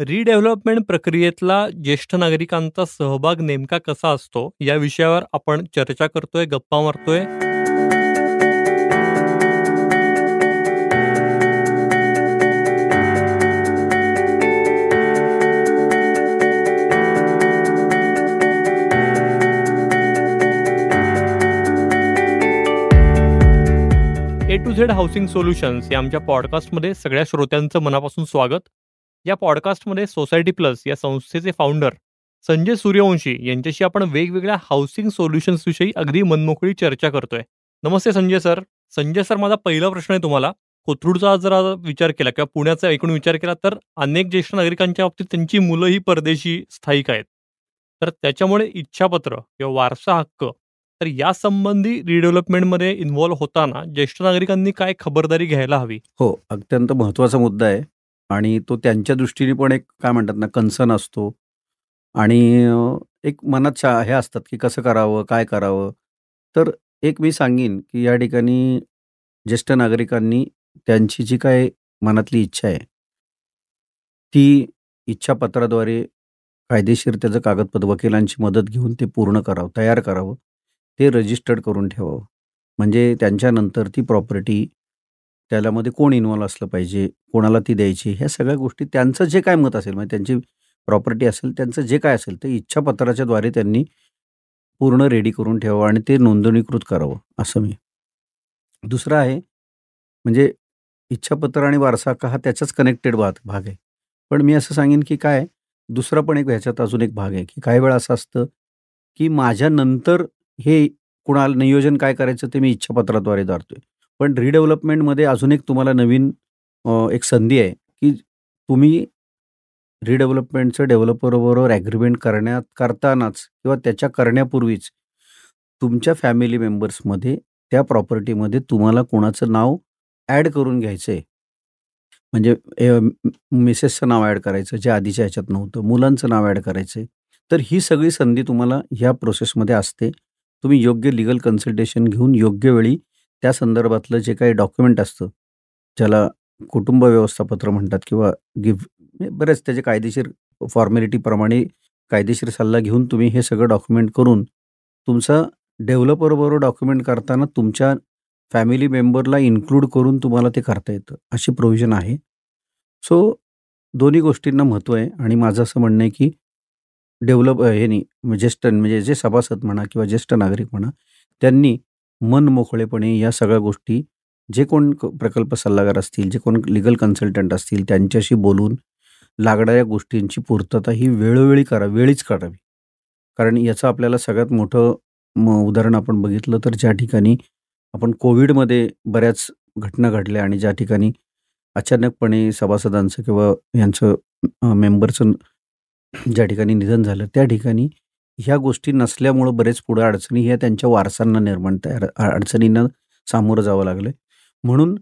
Redevelopment प्रक्रियेतला ज्येष्ठ नागरिकांचा सहभाग नेमका कसा असतो, या विषयावर आपण चर्चा करतोय, गप्पा मारतोय. ए टू झेड हाऊसिंग सोल्युशन्स या आमच्या पॉडकास्टमध्ये सगळ्या श्रोत्यांचं मनापासून स्वागत. या पॉडकास्टमध्ये सोसायटी प्लस या संस्थेचे फाउंडर संजय सूर्यवंशी यांच्याशी आपण वेगवेगळ्या हाऊसिंग सोल्युशन्स विषयी अगदी मनमोकळी चर्चा करतोय. नमस्ते संजय सर. संजय सर, माझा पहिला प्रश्न आहे तुम्हाला. कोथरूडचा जर विचार केला किंवा पुण्याचा एकूण विचार केला तर अनेक ज्येष्ठ नागरिकांच्या बाबतीत त्यांची मुलंही परदेशी स्थायिक आहेत. तर त्याच्यामुळे इच्छापत्र किंवा वारसा हक्क, तर यासंबंधी रिडेव्हलपमेंटमध्ये इन्व्हॉल्व्ह होताना ज्येष्ठ नागरिकांनी काय खबरदारी घ्यायला हवी? हो, अत्यंत महत्त्वाचा मुद्दा आहे आणि तो त्यांच्या दृष्टीने पण एक काय म्हणतात ना, कन्सर्न असतो आणि एक मनात हे असतात, की कसं करावं, काय करावं? तर एक मी सांगेन, की या ठिकाणी ज्येष्ठ नागरिकांनी त्यांची जी काही मनातली इच्छा आहे, ती इच्छापत्राद्वारे कायदेशीर त्याचं कागदपत्र वकिलांची मदत घेऊन ते पूर्ण करावं, तयार करावं. ते रजिस्टर्ड करून ठेवावं. म्हणजे त्यांच्यानंतर ती प्रॉपर्टी त्यामध्ये कोण इन्व्हॉल्व असलं पाहिजे, कोणाला ती द्यायची, ह्या सगळ्या गोष्टी त्यांचं जे काय मत असेल, म्हणजे त्यांची प्रॉपर्टी असेल, त्यांचं जे काय असेल, ते इच्छापत्राच्याद्वारे त्यांनी पूर्ण रेडी करून ठेवावं आणि ते नोंदणीकृत करावं, असं मी. दुसरं आहे, म्हणजे इच्छापत्र आणि वारसा हक्क हा त्याचाच कनेक्टेड भाग आहे. पण मी असं सांगेन, की काय दुसरा पण एक ह्याच्यात अजून एक भाग आहे, की काही वेळा असं असतं, की माझ्यानंतर हे कुणाला नियोजन काय करायचं ते मी इच्छापत्राद्वारे धरतोय. पण रिडेव्हलपमेंटमध्ये अजून एक तुम्हाला नवीन एक संधी आहे, की तुम्ही रिडेव्हलपमेंटचं डेव्हलपरबरोबर ॲग्रीमेंट करतानाच किंवा त्याच्या करण्यापूर्वीच तुमच्या फॅमिली मेंबर्समध्ये त्या प्रॉपर्टीमध्ये तुम्हाला कोणाचं नाव ॲड करून घ्यायचं आहे. म्हणजे मिसेसचं नाव ॲड करायचं, जे आधीच्या ह्याच्यात नव्हतं. मुलांचं नाव ॲड करायचं आहे. तर ही सगळी संधी तुम्हाला ह्या प्रोसेसमध्ये असते. तुम्ही योग्य लीगल कन्सल्टेशन घेऊन योग्य वेळी त्या संदर्भातलं जे काही डॉक्युमेंट असतं, ज्याला कुटुंब व्यवस्थापत्र म्हणतात किंवा बरेच त्याचे कायदेशीर फॉर्मॅलिटीप्रमाणे कायदेशीर सल्ला घेऊन तुम्ही हे सगळं डॉक्युमेंट करून तुमचा डेव्हलपरबरोबर डॉक्युमेंट करताना तुमच्या फॅमिली मेंबरला इन्क्लूड करून तुम्हाला ते करता येतं. अशी प्रोव्हिजन आहे. सो दोन्ही गोष्टींना महत्त्व आहे आणि माझं असं म्हणणं आहे, की ह्यानी ज्येष्ठ म्हणजे जे सभासद म्हणा किंवा ज्येष्ठ नागरिक म्हणा, त्यांनी मनमोकळेपणे या सगळ्या गोष्टी जे कोण प्रकल्प सल्लागार असतील, जे कोण लीगल कन्सल्टंट असतील, त्यांच्याशी बोलून लागणाऱ्या गोष्टींची पूर्तता ही वेळीच करावी. कारण याचं आपल्याला सगळ्यात मोठं उदाहरण आपण बघितलं तर ज्या ठिकाणी आपण कोविडमध्ये बऱ्याच घटना घडल्या आणि ज्या ठिकाणी अचानकपणे सभासदांचं किंवा यांचं मेंबरचं ज्या ठिकाणी निधन झालं, त्या ठिकाणी ह्या गोष्टी नसल्यामुळं बरेच पुढे अडचणी ह्या त्यांच्या वारसांना अडचणींना सामोरं जावं लागलं. म्हणून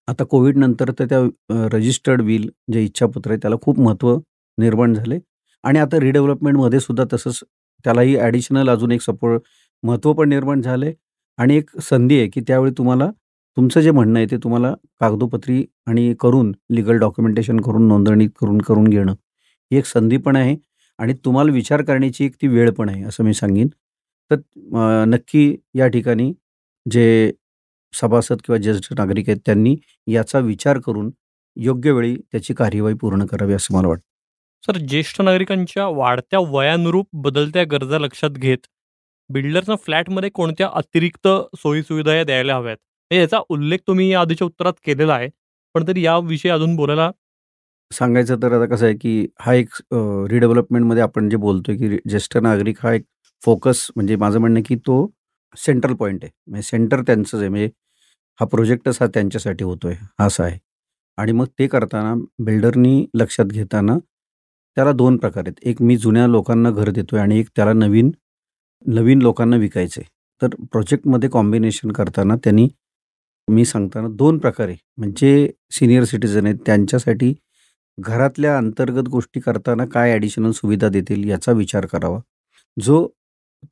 आता कोविडनंतर तर त्या रजिस्टर्ड विल जे इच्छापत्र आहे त्याला खूप महत्त्व निर्माण झाले आणि आता रिडेव्हलपमेंटमध्ये सुद्धा तसंच त्यालाही ॲडिशनल अजून एक महत्त्व पण निर्माण झालं आहे आणि एक संधी आहे, की त्यावेळी तुम्हाला तुमचं जे म्हणणं आहे ते तुम्हाला कागदोपत्री आणि करून लीगल डॉक्युमेंटेशन करून नोंदणी करून घेणं, ही एक संधी पण आहे आणि तुम्हाला विचार करण्याची एक ती वेळ पण आहे, असं मी सांगेन. तर नक्की या ठिकाणी जे सभासद किंवा ज्येष्ठ नागरिक आहेत त्यांनी याचा विचार करून योग्य वेळी त्याची कार्यवाही पूर्ण करावी असं मला वाटतं. सर, ज्येष्ठ नागरिकांच्या वाढत्या वयानुरूप बदलत्या गरजा लक्षात घेत बिल्डरनं फ्लॅटमध्ये कोणत्या अतिरिक्त सोयीसुविधा या द्यायला हव्यात, याचा उल्लेख तुम्ही या आधीच्या उत्तरात केलेला आहे. पण तरी याविषयी अजून बोलायला. सांगायचं तर आता कसं आहे, की हा एक रिडेव्हलपमेंटमध्ये आपण जे बोलतोय, की ज्येष्ठ नागरिक हा एक फोकस म्हणजे माझं म्हणणं आहे, की तो सेंट्रल पॉइंट आहे. म्हणजे सेंटर त्यांचंच आहे. म्हणजे हा प्रोजेक्टच हा त्यांच्यासाठी होतोय, असं आहे. आणि मग ते करताना बिल्डरनी लक्षात घेताना त्याला 2 प्रकार आहेत. एक मी जुन्या लोकांना घर देतोय आणि एक त्याला नवीन नवीन लोकांना विकायचं आहे. तर प्रोजेक्टमध्ये कॉम्बिनेशन करताना त्यांनी मी सांगताना 2 प्रकारे म्हणजे सीनियर सिटिझन आहेत त्यांच्यासाठी घरातल्या अंतर्गत गोष्टी करताना काय ॲडिशनल सुविधा देतील याचा विचार करावा. जो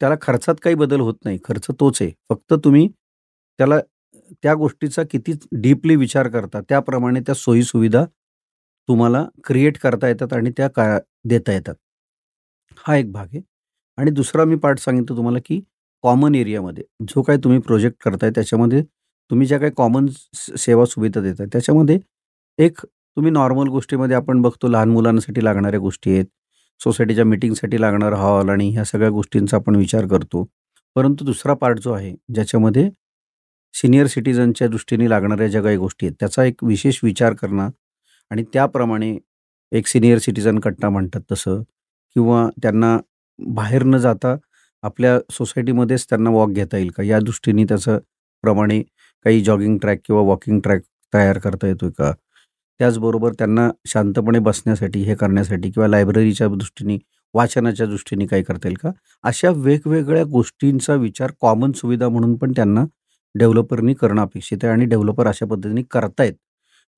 त्याला खर्चात काही बदल होत नाही. खर्च तोच आहे. फक्त तुम्ही त्याला त्या गोष्टीचा किती डीपली विचार करता त्याप्रमाणे त्या सोयी-सुविधा तुम्हाला क्रिएट करता येतात आणि त्या देता येतात. हा एक भाग आहे. आणि दुसरा मी पार्ट सांगितलं तुम्हाला, की कॉमन एरियामध्ये जो काही तुम्ही प्रोजेक्ट करताय त्याच्यामध्ये तुम्ही ज्या काही कॉमन सेवा सुविधा देताय त्याच्यामध्ये एक तुम्ही नॉर्मल गोष्टीमध्ये आपण बघतो लहान मुलांसाठी लागणाऱ्या गोष्टी आहेत. सोसायटीच्या मीटिंगसाठी लागणारा हॉल आणि ह्या सगळ्या गोष्टींचा आपण विचार करतो. परंतु दुसरा पार्ट जो आहे ज्याच्यामध्ये सीनियर सिटिझनच्या दृष्टीने लागणाऱ्या ज्या काही गोष्टी आहेत त्याचा एक विशेष विचार करणं आणि त्याप्रमाणे एक सीनियर सिटिझन कट्टा म्हणतात तसं किंवा त्यांना बाहेर न जाता आपल्या सोसायटीमध्येच त्यांना वॉक घेता येईल का? या दृष्टीने त्याचं प्रमाणे काही जॉगिंग ट्रॅक किंवा वॉकिंग ट्रॅक तयार करता येतोय का? त्याचबरोबर त्यांना शांतपणे बसण्यासाठी, हे करण्यासाठी किंवा लायब्ररीच्या दृष्टीने, वाचनाच्या दृष्टीने काही करता येईल का? अशा वेगवेगळ्या गोष्टींचा विचार कॉमन सुविधा म्हणून पण त्यांना डेव्हलपरनी करणं अपेक्षित आहे आणि डेव्हलपर अशा पद्धतीने करतायत.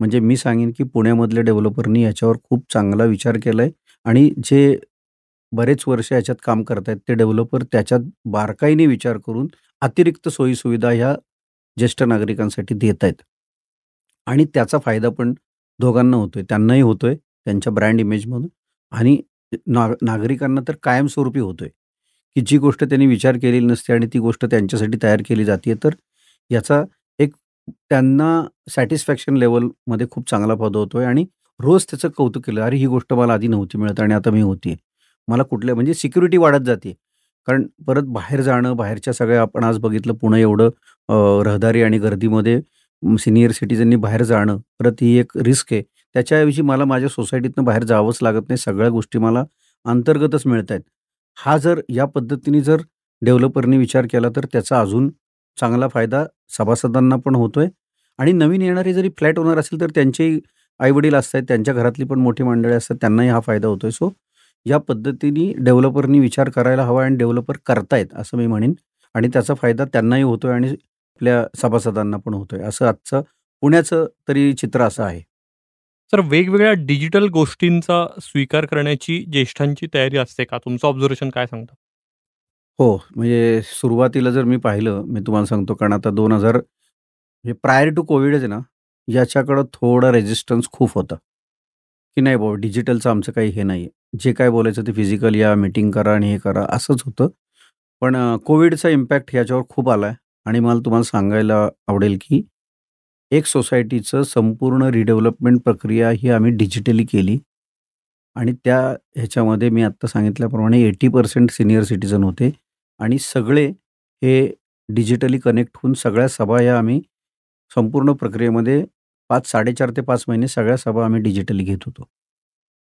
म्हणजे मी सांगेन की पुण्यामधल्या डेव्हलपरनी याच्यावर खूप चांगला विचार केलाय आणि जे बरेच वर्ष याच्यात काम करतायत ते डेव्हलपर त्याच्यात बारकाईने विचार करून अतिरिक्त सोयी-सुविधा ह्या ज्येष्ठ नागरिकांसाठी देत आहेत. आणि त्याचा फायदा पण दोघांना होतोय. त्यांनाही होतोय, त्यांच्या ब्रँड इमेजमधून आणि नागरिकांना तर कायमस्वरूपी होतोय, की जी गोष्ट त्यांनी विचार केलेली नसते आणि ती गोष्ट त्यांच्यासाठी तयार केली जातीये. तर याचा एक त्यांना सॅटिस्फॅक्शन लेव्हलमध्ये खूप चांगला फायदा होतोय आणि रोज त्याचं कौतुक केलं. "अरे, ही गोष्ट मला आधी नव्हती मिळत आणि आता मी होतीये." मला कुठल्या म्हणजे सिक्युरिटी वाढत जाते. कारण परत बाहेर जाणं, बाहेरच्या सगळ्या आपण आज बघितलं पुणे एवढं रहदारी आणि गर्दीमध्ये सीनियर सिटिझननी बाहेर जाणं, परत ही एक रिस्क आहे. त्याच्याऐवजी मला माझ्या सोसायटीतनं बाहेर जावंच लागत नाही. सगळ्या गोष्टी मला अंतर्गतच मिळतायत. हा जर या पद्धतीने जर डेव्हलपरनी विचार केला, तर त्याचा अजून चांगला फायदा सभासदांना पण होतोय आणि नवीन येणारे जरी फ्लॅट ओनर असेल, तर त्यांचेही आई-वडील असतात, त्यांच्या घरातली पण मोठी मंडळी असतात, त्यांनाही हा फायदा होतोय. सो या पद्धतीने डेव्हलपरनी विचार करायला हवा आणि डेव्हलपर करतायत असं मी म्हणेन आणि त्याचा फायदा त्यांनाही होतोय आणि आपल्या सभासदांना पण होतोय. असं आजचं पुण्याचं तरी चित्र असं आहे. तर वेगवेगळ्या डिजिटल गोष्टींचा स्वीकार करण्याची ज्येष्ठांची तयारी असते का? तुमचं ऑब्झर्वेशन काय सांगतं? हो, म्हणजे सुरुवातीला जर मी पाहिलं, मी तुम्हाला सांगतो कारण आता 2000 म्हणजे प्रायर टू कोव्हिडच आहे ना, याच्याकडं थोडा रेझिस्टन्स खूप होता, की नाही बाबा डिजिटलचं आमचं काही हे नाहीये. जे काय बोलायचं ते फिजिकल या, मीटिंग करा आणि हे करा असंच होतं. पण कोव्हिडचा इम्पॅक्ट ह्याच्यावर खूप आलाय आणि मला तुम्हाला सांगायला आवडेल, की एक सोसायटीचं संपूर्ण रिडेव्हलपमेंट प्रक्रिया ही आम्ही डिजिटली केली आणि त्या ह्याच्यामध्ये मी आत्ता सांगितल्याप्रमाणे 80% सीनियर सिटिझन होते आणि सगळे हे डिजिटली कनेक्ट होऊन सगळ्या सभा या आम्ही संपूर्ण प्रक्रियेमध्ये 4.5 ते 5 महिने सगळ्या सभा आम्ही डिजिटली घेत होतो.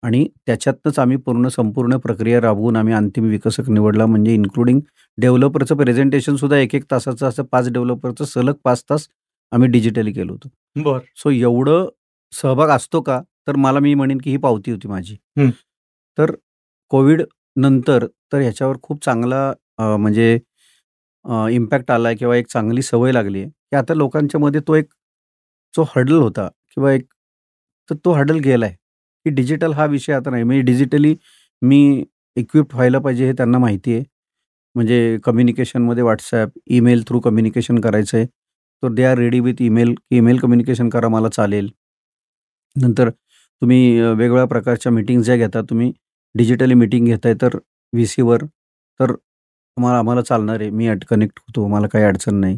आणि त्याच्यातनंच आम्ही संपूर्ण प्रक्रिया राबवून आम्ही अंतिम विकसक निवडला म्हणजे इन्क्लुडिंग डेव्हलपरचं प्रेझेंटेशनसुद्धा 1-1 तासाचं असं 5 डेव्हलपरचं सलग 5 तास आम्ही डिजिटली केलं होतं. बरं. सो एवढं सहभाग असतो का? तर मी म्हणेन की ही पावती होती माझी. हं. तर कोव्हिड नंतर तर ह्याच्यावर खूप चांगला म्हणजे इम्पॅक्ट आलाय किंवा एक चांगली सवय लागली आहे, की आता लोकांच्या मध्ये तो एक जो हर्डल होता किंवा एक तर तो हर्डल गेलाय, की डिजिटल हा विषय आता नाही. म्हणजे डिजिटली मी इक्विप्ड व्हायला पाहिजे हे त्यांना माहिती आहे. म्हणजे कम्युनिकेशनमध्ये WhatsApp, ईमेल थ्रू कम्युनिकेशन करायचं आहे. तर they are ready with email, email communication करा मला चालेल. नंतर तुम्ही वेगवेगळ्या प्रकारच्या मीटिंग्ज ज्या घेता तुम्ही डिजिटली मीटिंग घेताय तर व्ही-सीवर तर आम्हाला चालणार आहे. मी कनेक्ट होतो. मला काही अडचण नाही.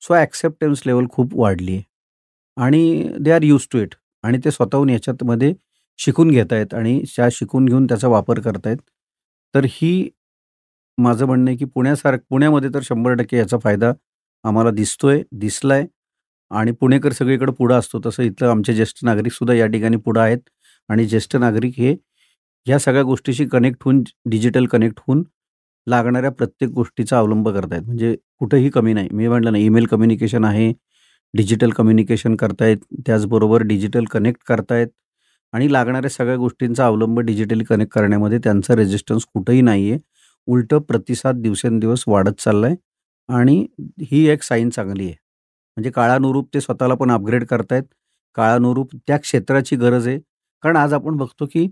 सो ॲक्सेप्टन्स लेव्हल खूप वाढली आहे आणि they are used to it आणि ते स्वतःहून याच्यामध्ये शिकून घेतायत आणि शिकून घेऊन त्याचा वापर करतायत. तर ही माझं म्हणणं आहे, की पुण्यामध्ये तर 100% याचा फायदा आम्हाला दिसतोय, दिसलाय आणि पुणेकर सगळीकडे पुढं असतो. तसं इथलं आमचे ज्येष्ठ नागरिकसुद्धा या ठिकाणी पुढं आहेत आणि ज्येष्ठ नागरिक हे ह्या सगळ्या गोष्टीशी कनेक्ट होऊन, डिजिटल कनेक्ट होऊन लागणाऱ्या प्रत्येक गोष्टीचा अवलंब करतायत. म्हणजे कुठेही कमी नाही. मी म्हटलं ना, ईमेल कम्युनिकेशन आहे, डिजिटल कम्युनिकेशन करतायत, त्याचबरोबर डिजिटल कनेक्ट करतायत आणि लागणाऱ्या सगळ्या गोष्टींचा अवलंब डिजिटली कनेक्ट करण्यामध्ये त्यांचा रेझिस्टन्स कुठेही नाहीये. उलटं प्रतिसाद दिवसेंदिवस वाढत चाललाय आणि ही एक साईन चांगली आहे. म्हणजे काळानुरूप ते स्वतःला पण अपग्रेड करतायत. काळानुरूप त्या क्षेत्राची गरज आहे. कारण आज आपण बघतो, की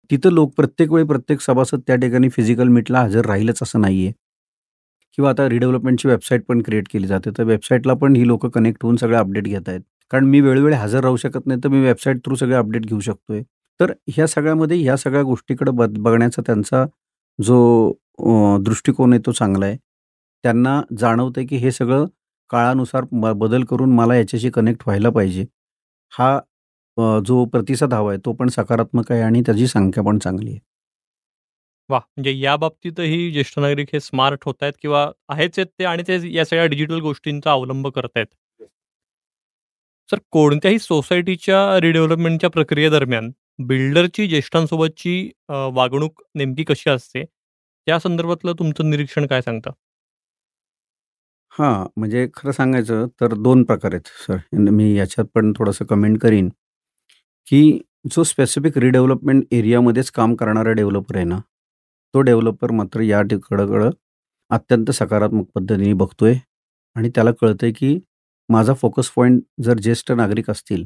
तिथं लोक प्रत्येक वेळी प्रत्येक सभासद त्या ठिकाणी फिजिकल मीटला हजर राहीलच असं नाहीये. किंवा आता रिडेव्हलपमेंटची वेबसाईट पण क्रिएट केली जाते. तर वेबसाईटला पण ही लोकं कनेक्ट होऊन सगळे अपडेट घेतायत. कारण मी वेळोवेळी हजर राहू शकत नाही, तर मी वेबसाईट थ्रू सगळे अपडेट घेऊ शकतोय. तर ह्या सगळ्यामध्ये ह्या सगळ्या गोष्टीकडे बघण्याचा त्यांचा जो दृष्टिकोन आहे तो चांगला आहे. त्यांना जाणवतंय की हे सगळं काळानुसार बदल करून मला याच्याशी कनेक्ट व्हायला पाहिजे. हा जो प्रतिसाद हवा आहे तो पण सकारात्मक आहे आणि त्याची संख्या पण चांगली आहे. वाह! म्हणजे या बाबतीतही ज्येष्ठ नागरिक हे स्मार्ट होतायत किंवा आहेच आहेत ते आणि ते या सगळ्या डिजिटल गोष्टींचा अवलंब करतायत. सर, कोणत्याही सोसायटीच्या रिडेव्हलपमेंटच्या प्रक्रियेदरम्यान बिल्डरची ज्येष्ठांसोबतची वागणूक नेमकी कशी असते? त्या संदर्भातलं तुमचं निरीक्षण काय सांगतं? हां, म्हणजे खरं सांगायचं तर 2 प्रकार आहेत सर. मी याच्यात पण थोडंसं कमेंट करीन, की जो स्पेसिफिक रिडेव्हलपमेंट एरियामध्येच काम करणारा डेव्हलपर आहे ना, तो डेव्हलपर मात्र या कडं अत्यंत सकारात्मक पद्धतीने बघतोय आणि त्याला कळतंय, की माझा फोकस पॉइंट जर ज्येष्ठ नागरिक असतील,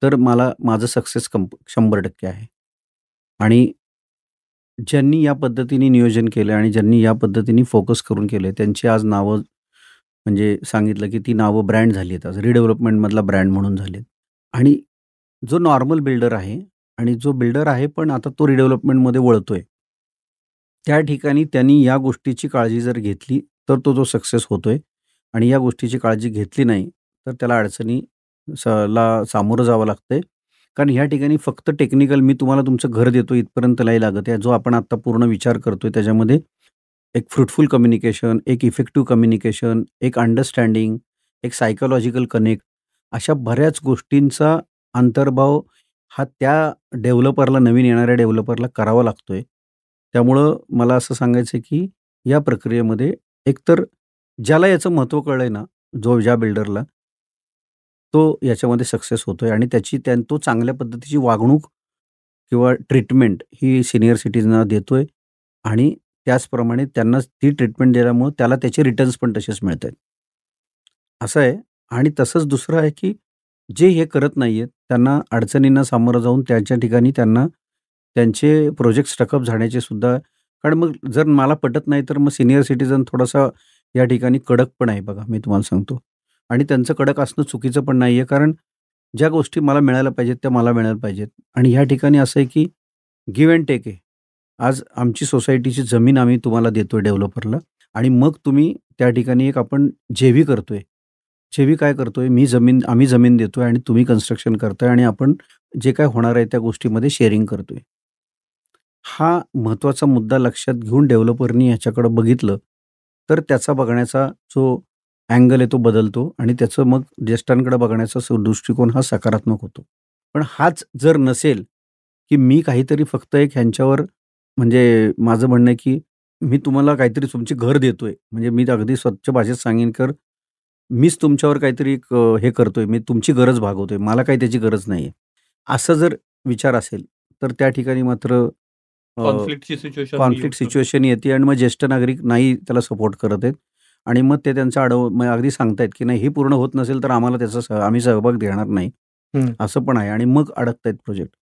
तर मला माझं सक्सेस 100% आहे. आणि ज्यांनी या पद्धतीने नियोजन केलं आणि ज्यांनी या पद्धतीने फोकस करून केलंय, त्यांची आज नावं म्हणजे सांगितलं, की ती नावं ब्रँड झाली आहेत आज. रिडेव्हलपमेंटमधला ब्रँड म्हणून झालेत. आणि जो नॉर्मल बिल्डर आहे आणि जो बिल्डर आहे, पण आता तो रिडेव्हलपमेंटमध्ये वळतोय. त्या ठिकाणी त्यांनी या गोष्टीची काळजी जर घेतली, तर तो जो सक्सेस होतोय आणि या गोष्टीची काळजी घेतली नाही, तर त्याला अडचणी ला सामोरं जावं लागतंय. कारण ह्या ठिकाणी फक्त टेक्निकल मी तुम्हाला तुमचं घर देतो इथपर्यंत नाही लागत आहे. जो आपण आत्ता पूर्ण विचार करतोय त्याच्यामध्ये एक फ्रुटफुल कम्युनिकेशन, एक इफेक्टिव्ह कम्युनिकेशन, एक अंडरस्टँडिंग, एक सायकॉलॉजिकल कनेक्ट अशा बऱ्याच गोष्टींचा अंतर्भाव हा त्या डेव्हलपरला, नवीन येणाऱ्या डेव्हलपरला करावा लागतोय. त्यामुळं मला असं सांगायचं आहे, की या प्रक्रियेमध्ये एकतर ज्याला याचं महत्त्व कळलंय ना, ज्या बिल्डरला, तो याच्यामध्ये सक्सेस होतोय आणि तो चांगल्या पद्धतीची वागणूक किंवा ट्रीटमेंट ही सीनियर सिटीजनना देतोय आणि त्याचप्रमाणे त्यांना ती ट्रीटमेंट दिल्यामुळं त्याला त्याचे रिटर्न्स पण तसेच मिळतायत. असं आहे आणि तसंच दुसरं आहे, की जे हे करत नाहीयेत, त्यांना अडचणींना सामोरं जाऊन त्यांच्या ठिकाणी त्यांना त्यांचे प्रोजेक्ट स्टकअप झाण्याचे सुद्धा कारण मग जर मला पटत नाही, तर मग सीनियर सिटिझन थोडासा या ठिकाणी कडक पण आहे बघा, मी तुम्हाला सांगतो. आणि त्यांचं कडक असणं चुकीचं पण नाहीये, कारण ज्या गोष्टी मला मिळायला पाहिजेत, त्या मला मिळायला पाहिजेत. आणि ह्या ठिकाणी असं आहे, की गिव्ह अँड टेक आहे. आज आमची सोसायटीची जमीन आम्ही तुम्हाला देतोय डेव्हलपरला आणि मग तुम्ही त्या ठिकाणी एक आपण जेव्ही करतोय. जेव्ही काय करतोय, आम्ही जमीन देतोय आणि तुम्ही कन्स्ट्रक्शन करताय आणि आपण जे काही होणार आहे त्या गोष्टीमध्ये शेअरिंग करतोय. हा महत्त्वाचा मुद्दा लक्षात घेऊन डेव्हलपरनी ह्याच्याकडे बघितलं, तर त्याचा बघण्याचा जो अँगल आहे तो बदलतो आणि त्याचं मग ज्येष्ठांकडे बघण्याचा दृष्टिकोन हा सकारात्मक होतो. पण हाच जर नसेल, की मी काहीतरी फक्त एक ह्यांच्यावर म्हणजे माझं म्हणणं आहे, की मी तुम्हाला काहीतरी तुमचे घर देतोय. म्हणजे मी अगदी स्वच्छ भाषेत सांगेन, मीच तुमच्यावर काहीतरी एक हे करतोय, मी तुमची गरज भागवतोय. मला काही त्याची गरज नाहीये. असा जर विचार असेल, तर त्या ठिकाणी मात्र कॉन्फ्लिक्टची सिच्युएशन येऊ कॉन्फ्लिक्ट शकते. सिच्युएशन येते आणि मग ज्येष्ठ नागरिक नाही त्याला सपोर्ट करत आहेत आणि मग ते त्यांचा मग अगदी सांगतायत, की नाही हे पूर्ण होत नसेल, तर आम्हाला आम्ही सहभाग देणार नाही. हं, असं पण आहे आणि मग अडकतायत प्रोजेक्ट.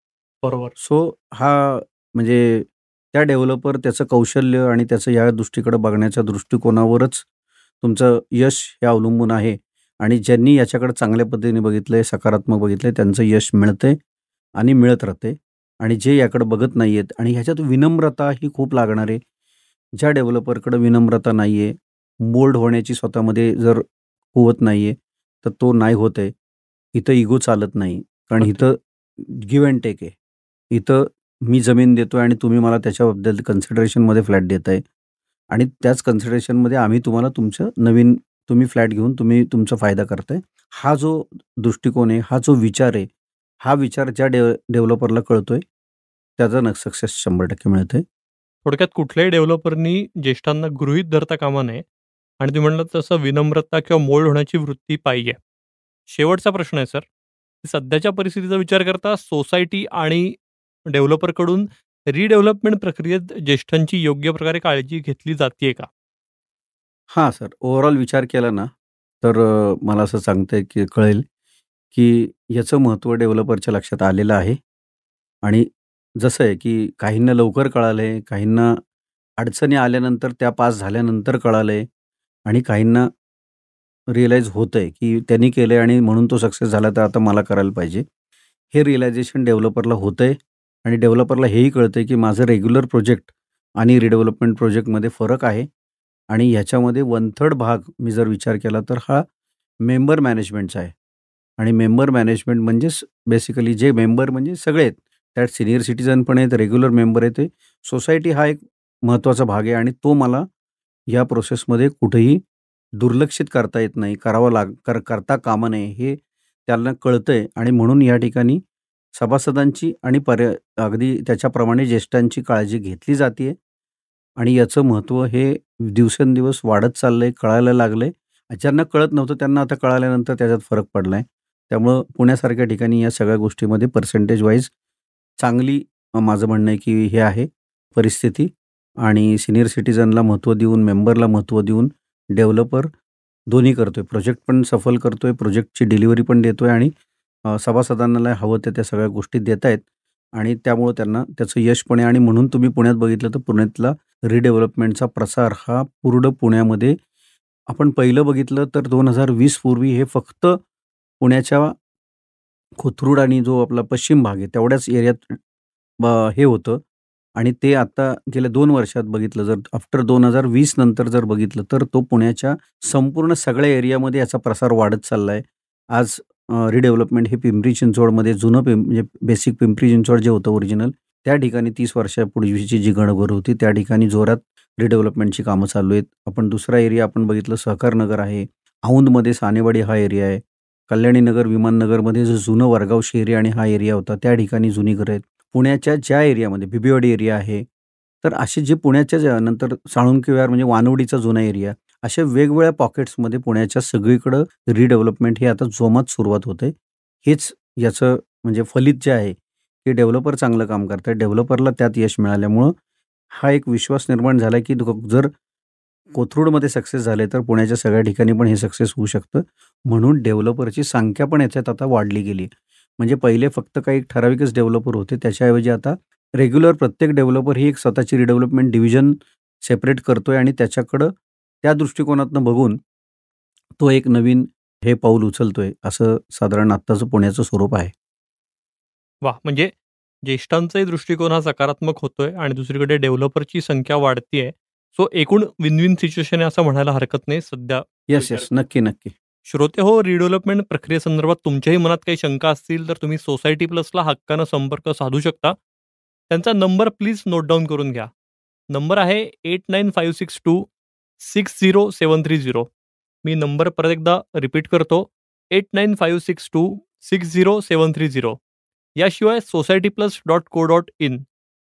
बरोबर. सो हा म्हणजे त्या डेव्हलपर त्याचं कौशल्य आणि त्याचं या दृष्टीकडे बघण्याच्या दृष्टिकोनावरच तुमचं यश हे अवलंबून आहे आणि ज्यांनी याच्याकडे चांगल्या पद्धतीने बघितलंय, सकारात्मक बघितलंय, त्यांचं यश मिळतंय आणि मिळत राहतंय आणि जे याकडे बघत नाहीयेत आणि ह्याच्यात विनम्रता ही खूप लागणार आहे. ज्या डेव्हलपरकडे विनम्रता नाहीये, मोल्ड होण्याची स्वतःमध्ये जर कुवत नाहीये, तर तो नाही होत आहे. इथं इगो चालत नाही. कारण अगदी. इथं गिव्ह अँड टेक आहे. इथं मी जमीन देतोय आणि तुम्ही मला त्याच्याबद्दल कन्सिडरेशनमध्ये फ्लॅट देताय आणि त्याच कन्सिडरेशनमध्ये आम्ही तुम्हाला तुमचं नवीन तुम्ही फ्लॅट घेऊन तुम्ही तुमचा फायदा करताय. हा जो दृष्टिकोन आहे, हा जो विचार आहे, हा विचार ज्या डेव्हलपरला कळतोय, त्याचा सक्सेस 100% मिळतंय. थोडक्यात कुठल्याही डेव्हलपरनी ज्येष्ठांना गृहीत धरता कामा नये आणि तुम्ही म्हणालात तसं विनम्रता किंवा मोल्ड होण्याची वृत्ती पाहिजे. शेवटचा प्रश्न आहे सर. सध्याच्या परिस्थितीचा विचार करता सोसायटी आणि डेव्हलपरकडून रिडेव्हलपमेंट प्रक्रियेत ज्येष्ठांची योग्य प्रकारे काळजी घेतली जातीये का? हां, सर. ओव्हरऑल विचार केला ना, तर मला असं कळेल, की याचं महत्त्व डेव्हलपरच्या लक्षात आलेलं आहे आणि जसं आहे, की काहींना लवकर कळालंय, काहींना अडचणी आल्यानंतर त्या पास झाल्यानंतर कळालंय आणि काहींना रिअलाईज होतंय, की त्यांनी केलंय आणि म्हणून तो सक्सेस झाला तर आता मला करायला पाहिजे. हे रिअलायझेशन डेव्हलपरला होतंय आणि डेव्हलपरला हेही कळतंय, की माझं रेग्युलर प्रोजेक्ट आणि रिडेव्हलपमेंट प्रोजेक्टमध्ये फरक आहे आणि ह्याच्यामध्ये 1/3 भाग मी जर विचार केला तर हा मेंबर मॅनेजमेंटचा आहे. आणि मेंबर मॅनेजमेंट म्हणजेच बेसिकली जे मेंबर म्हणजे सगळे आहेत. त्यात सीनियर सिटिझन पण आहेत, रेग्युलर मेंबर आहेत. ते सोसायटी हा एक महत्त्वाचा भाग आहे आणि तो मला या प्रोसेसमध्ये कुठेही दुर्लक्षित करता येत नाही. करावं करता कामा नये हे त्यांना कळतंय आणि म्हणून या ठिकाणी सभासदांची आणि अगदी त्याच्याप्रमाणे ज्येष्ठांची काळजी घेतली जातीये आणि याचं महत्त्व हे दिवसेंदिवस वाढत चाललंय, कळायला लागलंय. ज्यांना कळत नव्हतं त्यांना आता कळाल्यानंतर त्याच्यात फरक पडलाय. त्यामुळं पुण्यासारख्या ठिकाणी या सगळ्या गोष्टीमध्ये पर्सेंटेज वाईज चांगली माझं म्हणणं आहे की हे आहे परिस्थिती आणि सीनियर सिटिझनला महत्त्व देऊन, मेंबरला महत्त्व देऊन डेव्हलपर दोन्ही करतोय. प्रोजेक्ट पण सफल करतोय, प्रोजेक्टची डिलिव्हरी पण देतोय आणि सभासदांना हवं त्या सगळ्या गोष्टी देतायत आणि त्यामुळं त्यांना त्याचं यश पण आहे आणि म्हणून तुम्ही पुण्यात बघितलं तर पुण्यातला रिडेव्हलपमेंटचा प्रसार हा पूर्ण पुण्यामध्ये आपण पहिलं बघितलं तर 2020 पूर्वी हे फक्त पुण्याच्या कोथरूड आणि जो आपला पश्चिम भाग आहे तेवढ्याच एरियात हे होतं आणि ते आता गेल्या 2 वर्षात बघितलं जर आफ्टर 2020 नंतर जर बघितलं तर तो पुण्याच्या संपूर्ण सगळ्या एरियामध्ये याचा प्रसार वाढत चालला आहे. आज रिडेव्हलपमेंट हे पिंपरी चिंचवडमध्ये जुनं म्हणजे बेसिक पिंपरी चिंचवड जे होतं ओरिजिनल त्या ठिकाणी 30 वर्षापूर्वीची जी गणगोर होती त्या ठिकाणी जोरात रिडेव्हलपमेंटची कामं चालू आहेत. आपण दुसरा एरिया आपण बघितलं सहकारनगर आहे. औंधमध्ये सानेवाडी हा एरिया आहे. कल्याणीनगर, विमाननगरमध्ये जो जुनं वडगाव शहरी आणि हा एरिया होता त्या ठिकाणी जुनी घरं आहेत. पुण्याच्या ज्या एरियामध्ये बिबिवाडी एरिया आहे, तर असे जे पुण्याच्या नंतर साळुंके विहार म्हणजे वानवडीचा जुना एरिया, अशा वेगवेगळ्या पॉकेट्समध्ये पुण्याच्या सगळीकडं रिडेव्हलपमेंट हे आता जोमात सुरुवात होते. हेच याचं म्हणजे फलित जे आहे, की डेव्हलपर चांगलं काम करतायत. डेव्हलपरला त्यात यश मिळाल्यामुळं हा एक विश्वास निर्माण झाला, की जर कोथरूडमध्ये सक्सेस झाले, तर पुण्याच्या सगळ्या ठिकाणी पण हे सक्सेस होऊ शकतं. म्हणून डेव्हलपरची संख्या पण याच्यात आता वाढली गेली. म्हणजे पहिले फक्त काही ठराविकच डेव्हलपर होते. त्याच्याऐवजी आता रेग्युलर प्रत्येक डेव्हलपर ही एक स्वतःची रिडेव्हलपमेंट डिव्हिजन सेपरेट करतोय आणि त्याच्याकडं त्या दृष्टिकोनातनं बघून तो एक नवीन हे पाऊल उचलतोय. असं साधारण आत्ताचं पुण्याचं स्वरूप आहे. वाह! म्हणजे ज्येष्ठांचाही दृष्टिकोन हा सकारात्मक होतोय आणि दुसरीकडे डेव्हलपरची संख्या वाढतीये. सो एकूण विन-विन सिच्युएशन आहे असं म्हणायला हरकत नाही सध्या. Yes, yes. नक्की, नक्की. श्रोते हो, रिडेव्हलपमेंट प्रक्रियेसंदर्भात तुमच्याही मनात काही शंका असतील तर तुम्ही सोसायटी प्लसला हक्कानं संपर्क साधू शकता. त्यांचा नंबर प्लीज नोट डाउन करून घ्या. नंबर आहे 8956260730. मी नंबर परत एकदा रिपीट करतो 8956260730. याशिवाय societyplus.co.in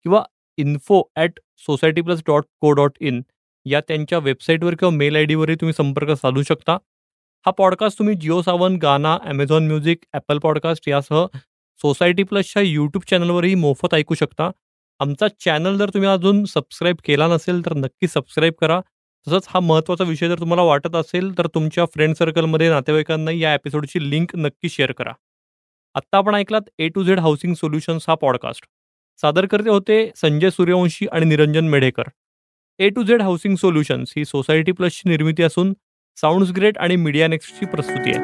किंवा info@societyplus.co.in या त्यांच्या वेबसाईटवर किंवा मेल आयडीवरही तुम्ही संपर्क साधू शकता. हा पॉडकास्ट तुम्ही जिओ सावन, गाना, Amazon म्युझिक, Apple पॉडकास्ट यासह सोसायटी प्लसच्या यूट्यूब चॅनलवरही मोफत ऐकू शकता. आमचा चॅनल जर तुम्ही अजून सबस्क्राईब केला नसेल तर नक्की सबस्क्राईब करा. तसंच हा महत्त्वाचा विषय जर तुम्हाला वाटत असेल तर तुमच्या फ्रेंड सर्कलमध्ये नातेवाईकांनाही या एपिसोडची लिंक नक्की शेअर करा. आत्ता आपण ऐकलात A to Z housing solutions हा पॉडकास्ट. सादरकर्ते होते संजय सूर्यवंशी आणि Niranjan Medhekar. A to Z housing solutions ही सोसायटी प्लसची निर्मिती असून साऊंड्स ग्रेट आणि मीडिया नेक्स्टची प्रस्तुती आहे.